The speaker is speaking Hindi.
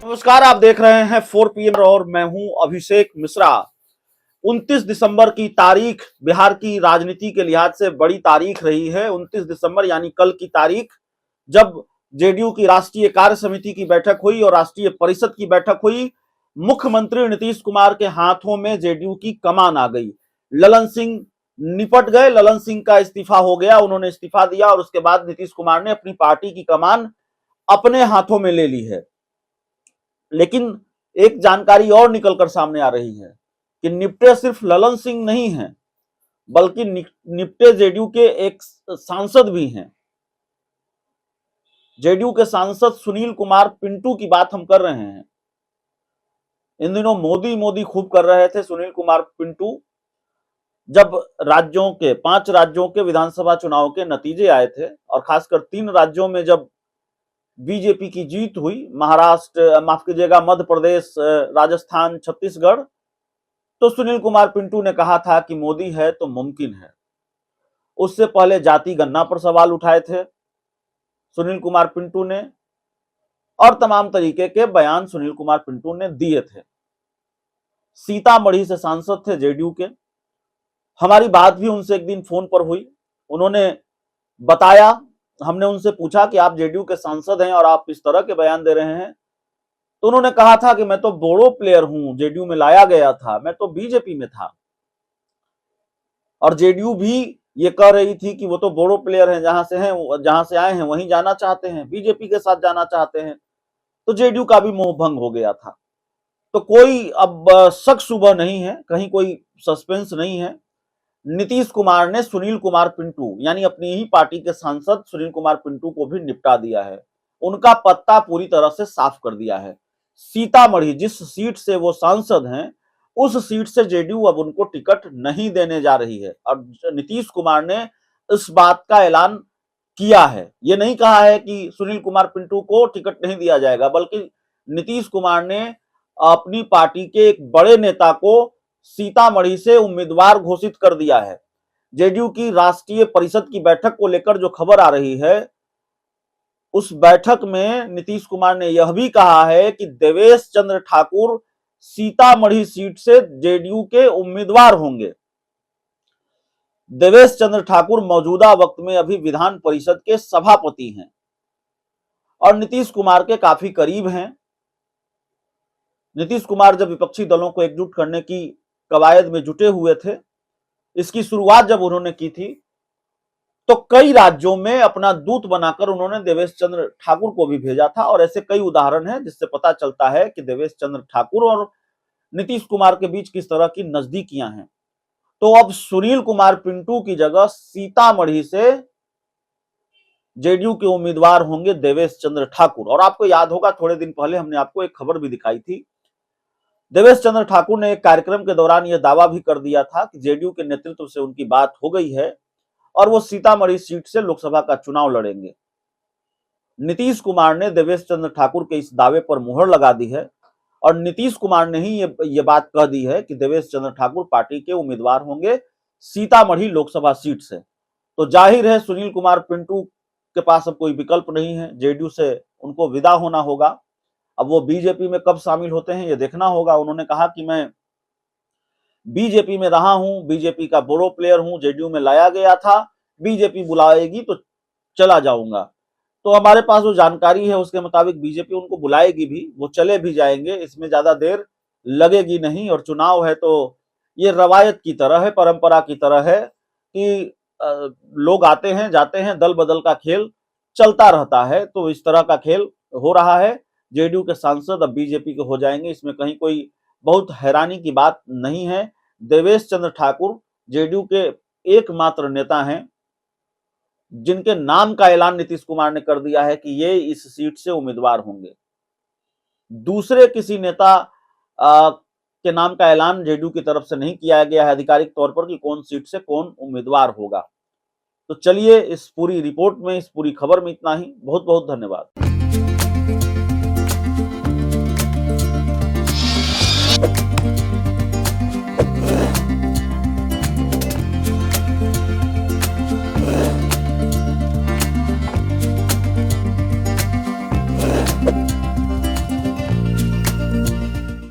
नमस्कार, आप देख रहे हैं 4 PM और मैं हूं अभिषेक मिश्रा। 29 दिसंबर की तारीख बिहार की राजनीति के लिहाज से बड़ी तारीख रही है। 29 दिसंबर यानी कल की तारीख, जब जेडीयू की राष्ट्रीय कार्य समिति की बैठक हुई और राष्ट्रीय परिषद की बैठक हुई। मुख्यमंत्री नीतीश कुमार के हाथों में जेडीयू की कमान आ गई। ललन सिंह निपट गए, ललन सिंह का इस्तीफा हो गया, उन्होंने इस्तीफा दिया और उसके बाद नीतीश कुमार ने अपनी पार्टी की कमान अपने हाथों में ले ली है। लेकिन एक जानकारी और निकलकर सामने आ रही है कि निपटे सिर्फ ललन सिंह नहीं हैं, बल्कि निपटे जेडीयू के एक सांसद भी हैं। जेडीयू के सांसद सुनील कुमार पिंटू की बात हम कर रहे हैं। इन दिनों मोदी मोदी खूब कर रहे थे सुनील कुमार पिंटू। जब राज्यों के 5 राज्यों के विधानसभा चुनाव के नतीजे आए थे और खासकर 3 राज्यों में जब बीजेपी की जीत हुई, महाराष्ट्र, माफ कीजिएगा, मध्य प्रदेश, राजस्थान, छत्तीसगढ़, तो सुनील कुमार पिंटू ने कहा था कि मोदी है तो मुमकिन है। उससे पहले जाति गणना पर सवाल उठाए थे सुनील कुमार पिंटू ने और तमाम तरीके के बयान सुनील कुमार पिंटू ने दिए थे। सीतामढ़ी से सांसद थे जेडीयू के। हमारी बात भी उनसे एक दिन फोन पर हुई। उन्होंने बताया, हमने उनसे पूछा कि आप जेडीयू के सांसद हैं और आप इस तरह के बयान दे रहे हैं, तो उन्होंने कहा था कि मैं तो बोडो प्लेयर हूं, जेडीयू में लाया गया था, मैं तो बीजेपी में था। और जेडीयू भी ये कह रही थी कि वो तो बोडो प्लेयर हैं, जहां से आए हैं वहीं जाना चाहते हैं, बीजेपी के साथ जाना चाहते हैं। तो जेडीयू का भी मोह भंग हो गया था। तो कोई अब शक शुबह नहीं है, कहीं कोई सस्पेंस नहीं है। नीतीश कुमार ने सुनील कुमार पिंटू यानी अपनी ही पार्टी के सांसद सुनील कुमार पिंटू को भी निपटा दिया है। उनका पत्ता पूरी तरह से साफ कर दिया है। सीतामढ़ी, जिस सीट से वो सांसद हैं, उस सीट से जेडीयू अब उनको टिकट नहीं देने जा रही है। और नीतीश कुमार ने इस बात का ऐलान किया है। ये नहीं कहा है कि सुनील कुमार पिंटू को टिकट नहीं दिया जाएगा, बल्कि नीतीश कुमार ने अपनी पार्टी के एक बड़े नेता को सीतामढ़ी से उम्मीदवार घोषित कर दिया है। जेडीयू की राष्ट्रीय परिषद की बैठक को लेकर जो खबर आ रही है, उस बैठक में नीतीश कुमार ने यह भी कहा है कि देवेश चंद्र ठाकुर सीतामढ़ी सीट से जेडीयू के उम्मीदवार होंगे। देवेश चंद्र ठाकुर मौजूदा वक्त में अभी विधान परिषद के सभापति हैं और नीतीश कुमार के काफी करीब हैं। नीतीश कुमार जब विपक्षी दलों को एकजुट करने की कवायद में जुटे हुए थे, इसकी शुरुआत जब उन्होंने की थी, तो कई राज्यों में अपना दूत बनाकर उन्होंने देवेश चंद्र ठाकुर को भी भेजा था। और ऐसे कई उदाहरण हैं जिससे पता चलता है कि देवेश चंद्र ठाकुर और नीतीश कुमार के बीच किस तरह की नजदीकियां हैं। तो अब सुनील कुमार पिंटू की जगह सीतामढ़ी से जेडीयू के उम्मीदवार होंगे देवेश चंद्र ठाकुर। और आपको याद होगा, थोड़े दिन पहले हमने आपको एक खबर भी दिखाई थी। देवेश चंद्र ठाकुर ने एक कार्यक्रम के दौरान यह दावा भी कर दिया था कि जेडीयू के नेतृत्व से उनकी बात हो गई है और वो सीतामढ़ी सीट से लोकसभा का चुनाव लड़ेंगे। नीतीश कुमार ने देवेश चंद्र ठाकुर के इस दावे पर मुहर लगा दी है और नीतीश कुमार ने ही ये बात कह दी है कि देवेश चंद्र ठाकुर पार्टी के उम्मीदवार होंगे सीतामढ़ी लोकसभा सीट से। तो जाहिर है सुनील कुमार पिंटू के पास अब कोई विकल्प नहीं है, जेडीयू से उनको विदा होना होगा। अब वो बीजेपी में कब शामिल होते हैं ये देखना होगा। उन्होंने कहा कि मैं बीजेपी में रहा हूं, बीजेपी का बोरो प्लेयर हूं, जेडीयू में लाया गया था, बीजेपी बुलाएगी तो चला जाऊंगा। तो हमारे पास जो जानकारी है उसके मुताबिक बीजेपी उनको बुलाएगी भी, वो चले भी जाएंगे, इसमें ज्यादा देर लगेगी नहीं। और चुनाव है तो ये रवायत की तरह है, परंपरा की तरह है कि लोग आते हैं जाते हैं, दल बदल का खेल चलता रहता है। तो इस तरह का खेल हो रहा है। जेडीयू के सांसद अब बीजेपी के हो जाएंगे, इसमें कहीं कोई बहुत हैरानी की बात नहीं है। देवेश चंद्र ठाकुर जेडीयू के एकमात्र नेता हैं जिनके नाम का ऐलान नीतीश कुमार ने कर दिया है कि ये इस सीट से उम्मीदवार होंगे। दूसरे किसी नेता के नाम का ऐलान जेडीयू की तरफ से नहीं किया गया है आधिकारिक तौर पर कि कौन सीट से कौन उम्मीदवार होगा। तो चलिए, इस पूरी रिपोर्ट में, इस पूरी खबर में इतना ही। बहुत बहुत धन्यवाद।